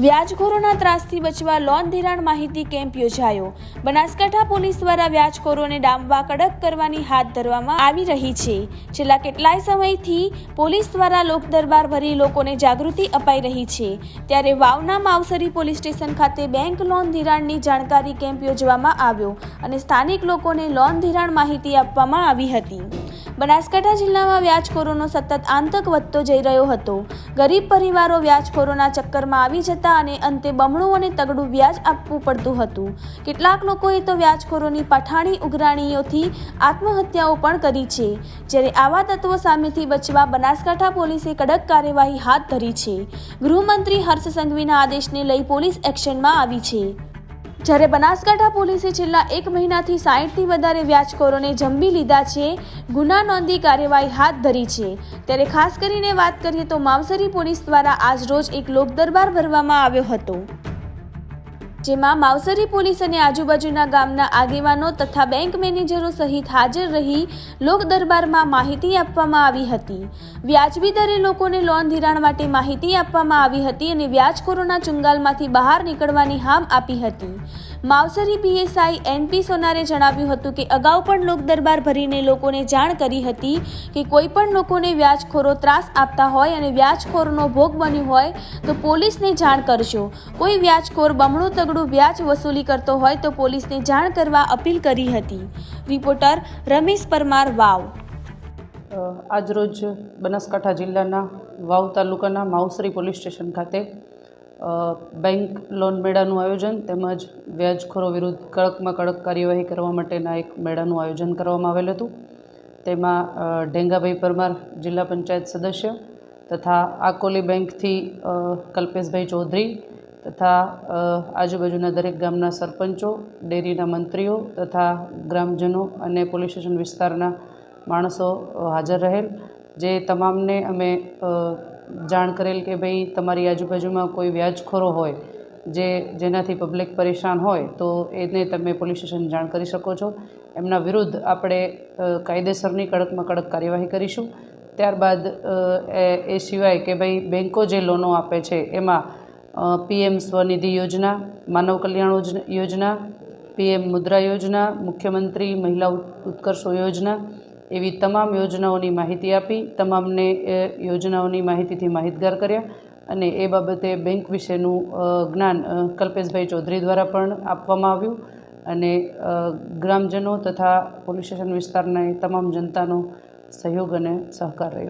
વ્યાજખોરોના ત્રાસથી બચવા લોન ધિરાણ માહિતી કેમ્પ યોજાયો। બનાસકાંઠા પોલીસ દ્વારા વ્યાજખોરોને ડામવા કડક કરવાની હાથ ધરવામાં આવી રહી છે। છેલ્લા કેટલાય સમયથી પોલીસ દ્વારા લોકદરબાર ભરી લોકોને જાગૃતિ અપાઈ રહી છે। ત્યારે વાવના માવસરી પોલીસ સ્ટેશન ખાતે બેંક લોન ધિરાણની જાણકારી કેમ્પ યોજવામાં આવ્યો અને સ્થાનિક લોકોને લોન ધિરાણ માહિતી આપવામાં આવી હતી। બનાસકાંઠા જિલ્લામાં વ્યાજખોરોનો સતત આતંક વધતો જઈ રહ્યો હતો। ગરીબ પરિવારો વ્યાજખોરોના ચક્કરમાં આવી જતા અને અંતે બમણું અને તગડું વ્યાજ આપવું પડતું હતું। કેટલાક લોકોએ તો વ્યાજખોરોની પઠાણી ઉઘરાણીઓથી આત્મહત્યાઓ પણ કરી છે। જ્યારે આવા તત્વો સામેથી બચવા બનાસકાંઠા પોલીસે કડક કાર્યવાહી હાથ ધરી છે। ગૃહમંત્રી હર્ષ સંઘવીના આદેશને લઈ પોલીસ એક્શનમાં આવી છે। જ્યારે બનાસકાંઠા પોલીસે છેલ્લા 1 મહિનાથી 60થી વધારે વ્યાજખોરોને ઝંપી લીધા છે, ગુના નોંધી કાર્યવાહી હાથ ધરી છે। ત્યારે ખાસ કરીને વાત કરીએ તો માવસરી પોલીસ દ્વારા આજ રોજ એક લોકદરબાર ભરવામાં આવ્યો હતો, જેમાં માવસરી પોલીસ અને આજુબાજુના ગામના આગેવાનો તથા બેંક મેનેજરો સહિત હાજર રહી લોકદરબારમાં માહિતી આપવામાં આવી હતી। વ્યાજબી દરે લોકોને લોન ધિરાણ માટે માહિતી આપવામાં આવી હતી અને વ્યાજખોરોના ચુંગાલમાંથી બહાર નીકળવાની હામ આપી હતી। માવસરી પીએસઆઈ એનપી સોનારે જણાવ્યું હતું કે અગાઉ પણ લોકદરબાર ભરીને લોકોને જાણ કરી હતી કે કોઈ પણ લોકોને વ્યાજખોરો ત્રાસ આપતા હોય અને વ્યાજખોરનો ભોગ બન્યું હોય તો પોલીસને જાણ કરજો। કોઈ વ્યાજખોર બમણું તગડું વ્યાજ વસૂલી કરતો હોય તો પોલીસને જાણ કરવા અપીલ કરી હતી। રિપોર્ટર રમેશ પરમાર, વાવ। આજરોજ બનાસકાંઠા જિલ્લાના વાવ તાલુકાના માવસરી પોલીસ સ્ટેશન ખાતે બેંક લોન મેળાનું આયોજન તેમજ વ્યાજખોરો વિરુદ્ધ કડકમાં કડક કાર્યવાહી કરવા માટેના એક મેળાનું આયોજન કરવામાં આવેલ હતું। તેમાં ઢેંગાભાઈ પરમાર જિલ્લા પંચાયત સદસ્ય તથા આકોલી બેંકથી કલ્પેશભાઈ ચૌધરી તથા આજુબાજુના દરેક ગામના સરપંચો, ડેરીના મંત્રીઓ તથા ગ્રામજનો અને પોલીસ સ્ટેશન વિસ્તારના માણસો હાજર રહેલ। જે તમામને અમે જાણ કરેલ કે ભાઈ તમારી આજુબાજુમાં કોઈ વ્યાજખોરો હોય જેનાથી પબ્લિક પરેશાન હોય તો એને તમે પોલીસ સ્ટેશન જાણ કરી શકો છો। એમના વિરુદ્ધ આપણે કાયદેસરની કડકમાં કડક કાર્યવાહી કરીશું। ત્યારબાદ એ સિવાય કે ભાઈ બેન્કો જે લોનો આપે છે એમાં PM સ્વનિધિ યોજના, માનવ કલ્યાણ યોજના, PM મુદ્રા યોજના, મુખ્યમંત્રી મહિલા ઉત્કર્ષ યોજના એવી તમામ યોજનાઓની માહિતી આપી તમામને યોજનાઓની માહિતીથી માહિતગાર કર્યા અને એ બાબતે બેંક વિશેનું જ્ઞાન કલ્પેશભાઈ ચૌધરી દ્વારા પણ આપવામાં આવ્યું અને ગ્રામજનો તથા પોલીસ સ્ટેશન વિસ્તારના તમામ જનતાનો સહયોગ અને સહકાર રહ્યો।